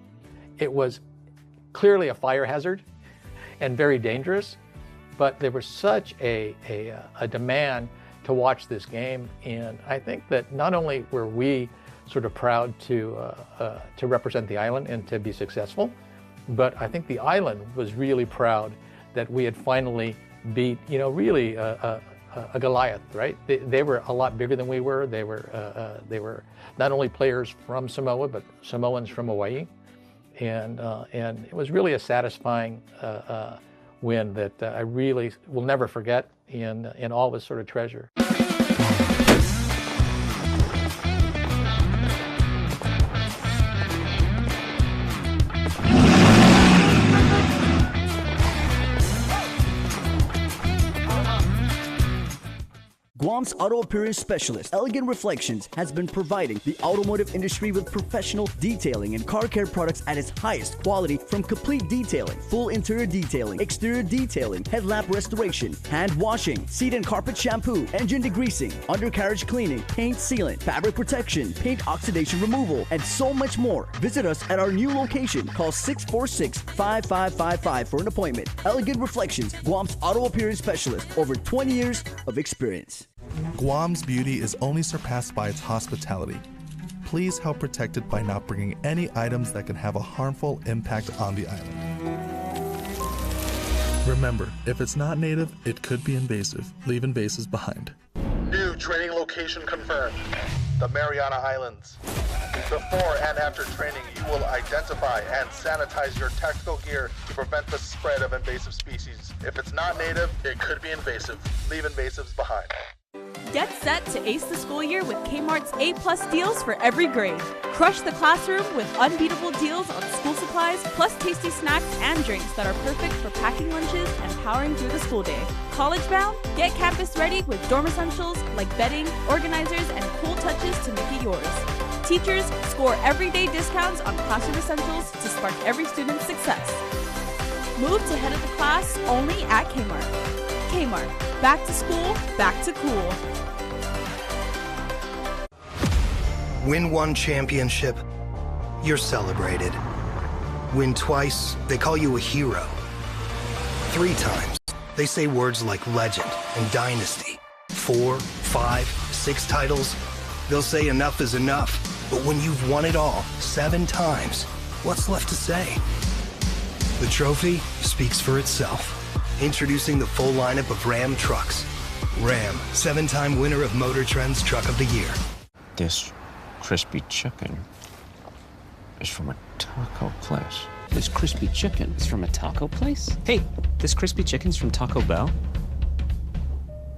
It was clearly a fire hazard and very dangerous, but there was such a demand to watch this game, and I think that not only were we sort of proud to represent the island and to be successful, but I think the island was really proud that we had finally beat, really a Goliath, right? They were a lot bigger than we were. They were not only players from Samoa, but Samoans from Hawaii, and it was really a satisfying win that I really will never forget and always sort of treasure. Guam's auto appearance specialist, Elegant Reflections, has been providing the automotive industry with professional detailing and car care products at its highest quality, from complete detailing, full interior detailing, exterior detailing, headlamp restoration, hand washing, seat and carpet shampoo, engine degreasing, undercarriage cleaning, paint sealant, fabric protection, paint oxidation removal, and so much more. Visit us at our new location. Call 646-5555 for an appointment. Elegant Reflections, Guam's auto appearance specialist, over 20 years of experience. Guam's beauty is only surpassed by its hospitality. Please help protect it by not bringing any items that can have a harmful impact on the island. Remember, if it's not native, it could be invasive. Leave invasives behind. New training location confirmed. The Mariana Islands. Before and after training, you will identify and sanitize your tactical gear to prevent the spread of invasive species. If it's not native, it could be invasive. Leave invasives behind. Get set to ace the school year with Kmart's A+ deals for every grade. Crush the classroom with unbeatable deals on school supplies, plus tasty snacks and drinks that are perfect for packing lunches and powering through the school day. College bound? Get campus ready with dorm essentials like bedding, organizers, and cool touches to make it yours. Teachers score everyday discounts on classroom essentials to spark every student's success. Move to head of the class only at Kmart. Kmart, back to school, back to cool. Win one championship, you're celebrated. Win twice, they call you a hero. 3 times, they say words like legend and dynasty. 4, 5, 6 titles, they'll say enough is enough. But when you've won it all 7 times, what's left to say? The trophy speaks for itself. Introducing the full lineup of Ram trucks. Ram, 7-time winner of Motor Trend's Truck of the Year. This crispy chicken is from a taco place. This crispy chicken is from a taco place? Hey, this crispy chicken's from Taco Bell?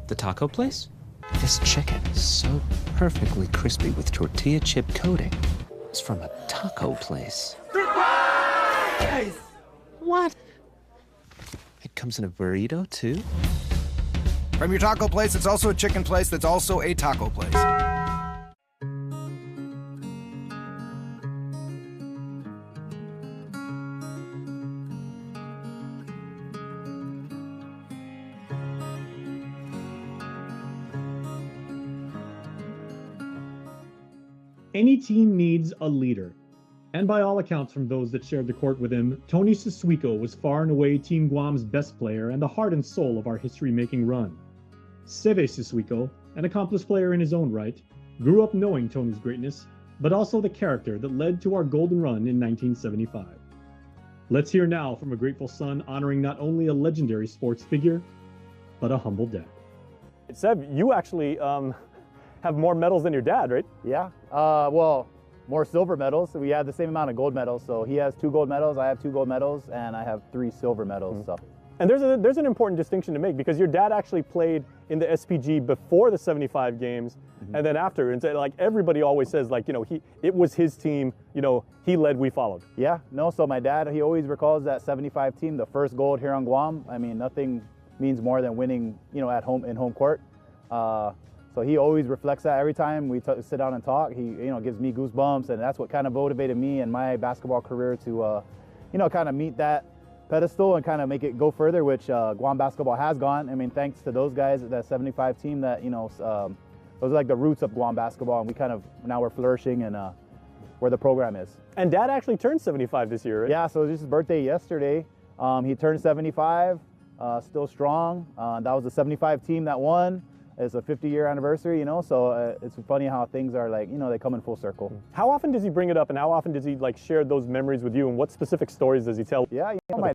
The taco place? This chicken is so perfectly crispy with tortilla chip coating. It's from a taco place. Surprise! What? It comes in a burrito, too? From your taco place, it's also a chicken place that's also a taco place. Any team needs a leader. And by all accounts from those that shared the court with him, Tony Susuiko was far and away Team Guam's best player and the heart and soul of our history-making run. Seve Susuiko, an accomplished player in his own right, grew up knowing Tony's greatness, but also the character that led to our golden run in 1975. Let's hear now from a grateful son honoring not only a legendary sports figure, but a humble dad. Seb, you actually have more medals than your dad, right? Yeah, well, more silver medals. So we have the same amount of gold medals. So he has 2 gold medals, I have 2 gold medals, and I have 3 silver medals. So. And there's an important distinction to make because your dad actually played in the SPG before the 75 games and then after. And so, like everybody always says, like, you know, it was his team, you know, he led, we followed. Yeah, no, so my dad, he always recalls that 75 team, the first gold here on Guam. I mean, nothing means more than winning, you know, at home, in home court. So he always reflects that every time we sit down and talk. He, you know, gives me goosebumps, and that's what kind of motivated me in my basketball career to, you know, kind of meet that pedestal and kind of make it go further, which Guam basketball has gone. I mean, thanks to those guys, that 75 team that, you know, those are like the roots of Guam basketball, and we kind of, now we're flourishing and where the program is. And Dad actually turned 75 this year, right? Yeah, so it was just his birthday yesterday. He turned 75, still strong. That was the 75 team that won. It's a 50-year anniversary, you know, so it's funny how things are like, you know, they come in full circle. How often does he bring it up, and how often does he like share those memories with you, and what specific stories does he tell? Yeah, you know, my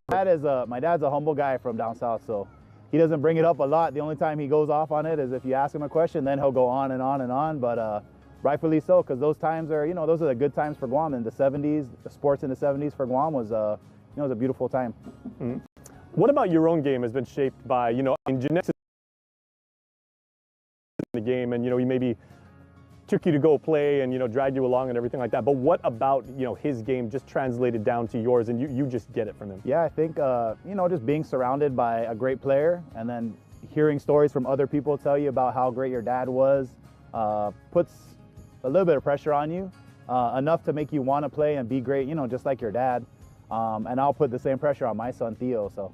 dad's a humble guy from down south, so he doesn't bring it up a lot. The only time he goes off on it is if you ask him a question, then he'll go on and on and on, but rightfully so, because those times are, you know, those are the good times for Guam. In the 70s, the sports in the 70s for Guam was, you know, it was a beautiful time. Mm-hmm. What about your own game has been shaped by, you know, in genetics? The game, and you know, he maybe took you to go play and, you know, dragged you along and everything like that, but what about, you know, his game just translated down to yours and you just get it from him? Yeah, I think you know, just being surrounded by a great player and then hearing stories from other people tell you about how great your dad was puts a little bit of pressure on you, enough to make you want to play and be great, you know, just like your dad. And I'll put the same pressure on my son Theo. So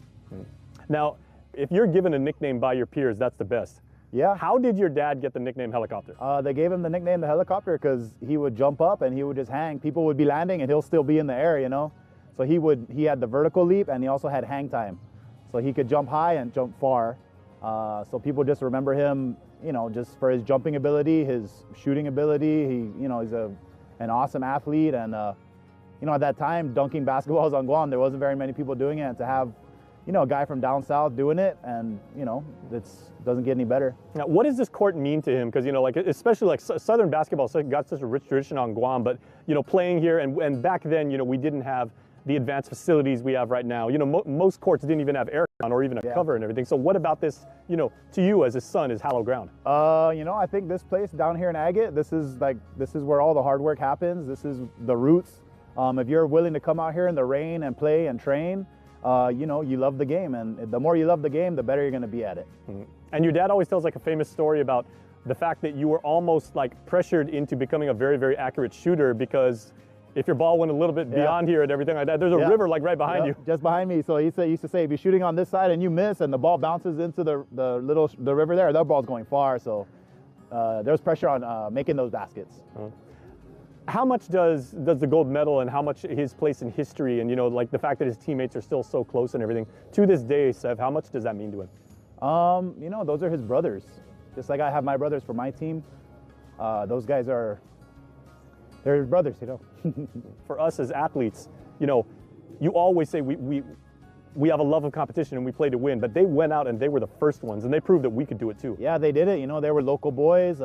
now, if you're given a nickname by your peers, that's the best. Yeah. How did your dad get the nickname Helicopter? They gave him the nickname the Helicopter because he would jump up and he would just hang. People would be landing and he'll still be in the air, you know. So he had the vertical leap and he also had hang time. So he could jump high and jump far. So people just remember him, you know, just for his jumping ability, his shooting ability. You know, he's an awesome athlete, and you know, at that time, dunking basketballs on Guam, there wasn't very many people doing it, and to have, you know, a guy from down south doing it, and you know, it doesn't get any better. Now, what does this court mean to him? Because, you know, like, especially like Southern basketball got such a rich tradition on Guam, but, you know, playing here, and back then, you know, we didn't have the advanced facilities we have right now. You know, most courts didn't even have aircon or even a cover and everything. So what about this, you know, to you as his son, is hallowed ground? You know, I think this place down here in Agate, this is where all the hard work happens. This is the roots. If you're willing to come out here in the rain and play and train, you know, you love the game, and the more you love the game, the better you're going to be at it. Mm-hmm. And your dad always tells like a famous story about the fact that you were almost like pressured into becoming a very, very accurate shooter, because if your ball went a little bit beyond here and everything like that, there's a river like right behind you. Just behind me. So he used to say, if you're shooting on this side and you miss and the ball bounces into the river there, that ball's going far. So there's pressure on making those baskets. How much does the gold medal and how much his place in history, and, you know, like the fact that his teammates are still so close and everything, to this day, Sev, how much does that mean to him? You know, those are his brothers. Just like I have my brothers for my team. Those guys they're his brothers, you know. For us as athletes, you know, you always say we have a love of competition and we play to win, but they went out and they were the first ones, and they proved that we could do it too. Yeah, they did it. You know, they were local boys.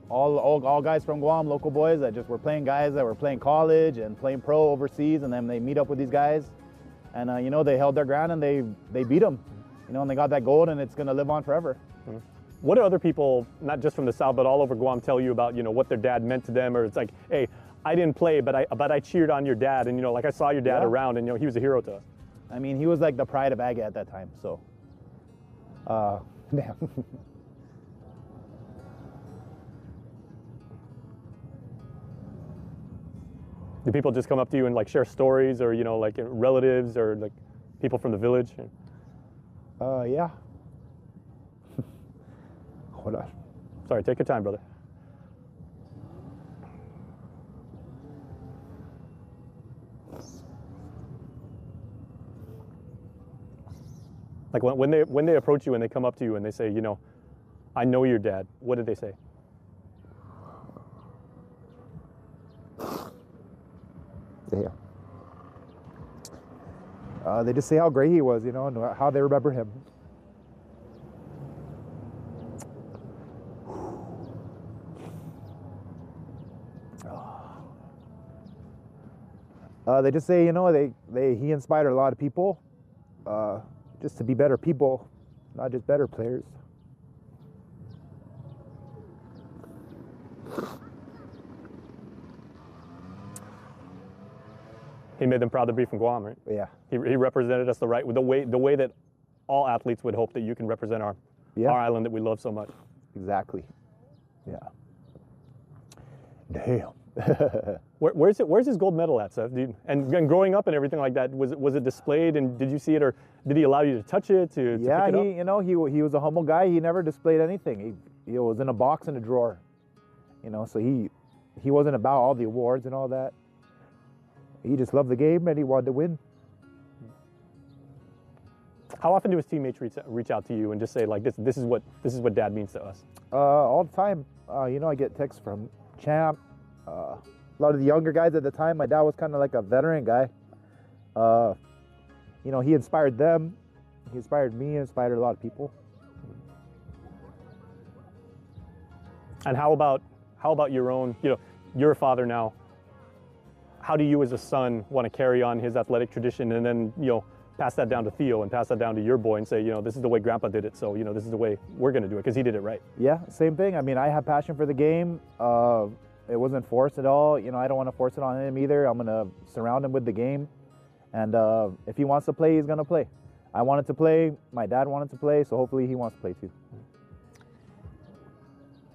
All guys from Guam, local boys that just were playing guys that were playing college and playing pro overseas, and then they meet up with these guys, and you know, they held their ground and they beat them, you know, and they got that gold, and it's gonna live on forever. Mm-hmm. What do other people, not just from the South but all over Guam, tell you about, you know, what their dad meant to them? Or it's like, hey, I didn't play, but I cheered on your dad, and, you know, like I saw your dad around, and, you know, he was a hero to us. I mean, he was like the pride of Agate at that time. So, damn. Do people just come up to you and like share stories, or, you know, like relatives or like people from the village? Yeah. Hold on. Sorry, take your time, brother. Like when they approach you and they come up to you and they say, you know, I know your dad, what did they say? They just say how great he was, you know, and how they remember him. They just say, you know, he inspired a lot of people just to be better people, not just better players. He made them proud to be from Guam, right? Yeah. He represented us the way that all athletes would hope that you can represent our island that we love so much. Exactly. Yeah. Damn. Where's his gold medal at, Seth? And growing up and everything like that, was it displayed, and did you see it, or did he allow you to touch it, to pick it up? You know, he was a humble guy. He never displayed anything. He was in a box in a drawer. You know, so he wasn't about all the awards and all that. He just loved the game and he wanted to win. How often do his teammates reach out to you and just say, like, this is what Dad means to us? All the time. You know, I get texts from Champ. A lot of the younger guys at the time. My dad was kind of like a veteran guy. You know, he inspired them. He inspired me. Inspired a lot of people. And how about your own? You know, you're a father now. How do you as a son want to carry on his athletic tradition, and then, you know, pass that down to Theo and pass that down to your boy and say, you know, this is the way Grandpa did it, so, you know, this is the way we're going to do it because he did it right? Yeah, same thing. I mean, I have passion for the game. It wasn't forced at all. You know, I don't want to force it on him either. I'm going to surround him with the game. And if he wants to play, he's going to play. I wanted to play. My dad wanted to play, so hopefully he wants to play too.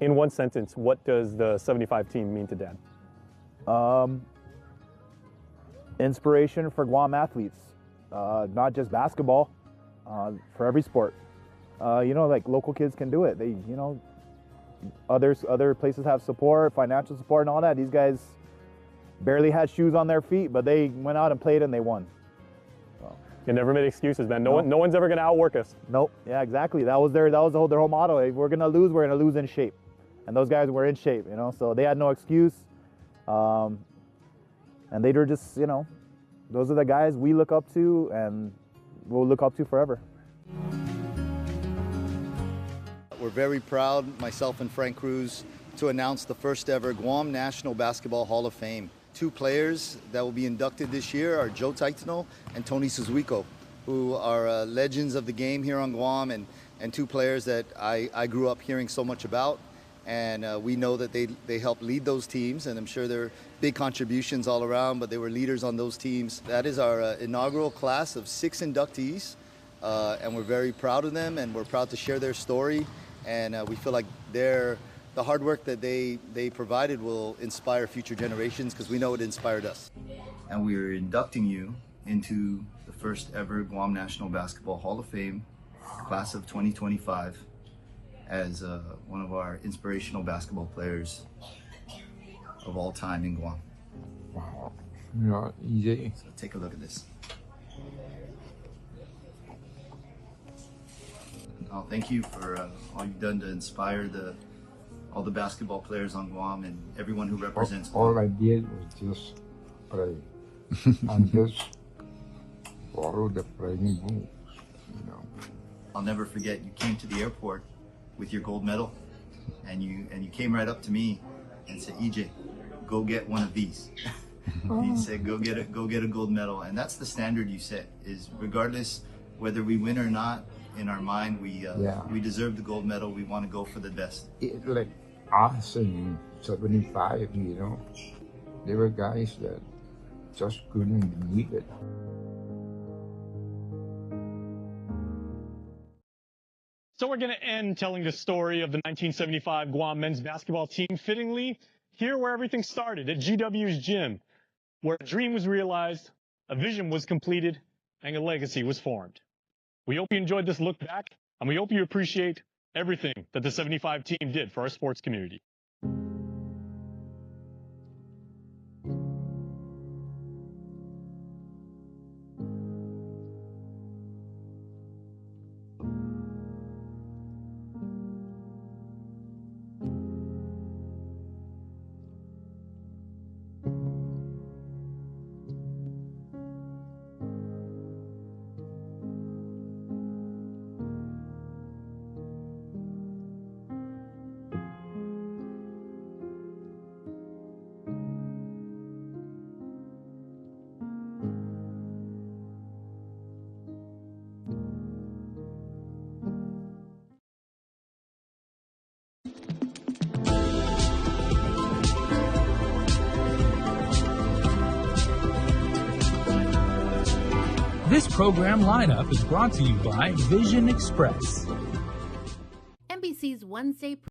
In one sentence, what does the 75 team mean to Dad? Inspiration for Guam athletes, not just basketball, for every sport. You know, like local kids can do it. They, you know, other places have support, financial support and all that. These guys barely had shoes on their feet, but they went out and played and they won. So. You never made excuses, man. No one's ever gonna outwork us. Nope. Yeah, exactly. That was their whole motto. If we're gonna lose in shape. And those guys were in shape, you know, so they had no excuse. And they were just, you know, those are the guys we look up to, and we'll look up to forever. We're very proud, myself and Frank Cruz, to announce the first ever Guam National Basketball Hall of Fame. 2 players that will be inducted this year are Joe Taitano and Tony Suzuiko, who are legends of the game here on Guam, and 2 players that I grew up hearing so much about. And we know that they helped lead those teams, and I'm sure they're big contributions all around, but they were leaders on those teams. That is our inaugural class of 6 inductees, and we're very proud of them, and we're proud to share their story. And we feel like the hard work that they provided will inspire future generations, because we know it inspired us. And we are inducting you into the first ever Guam National Basketball Hall of Fame, class of 2025, as one of our inspirational basketball players of all time in Guam. Wow, not easy. So take a look at this. Oh, thank you for all you've done to inspire all the basketball players on Guam and everyone who represents Guam. All I did was just play and just follow the playing rules, you know. I'll never forget, you came to the airport with your gold medal, and you came right up to me and said, EJ, go get one of these. He said, go get a gold medal. And that's the standard you set, is regardless whether we win or not, in our mind, we deserve the gold medal. We want to go for the best. Like us in 75, you know, there were guys that just couldn't believe it. So we're going to end telling the story of the 1975 Guam men's basketball team, fittingly here where everything started, at GW's gym, where a dream was realized, a vision was completed, and a legacy was formed. We hope you enjoyed this look back, and we hope you appreciate everything that the 75 team did for our sports community. This program lineup is brought to you by Vision Express. NBC's Wednesday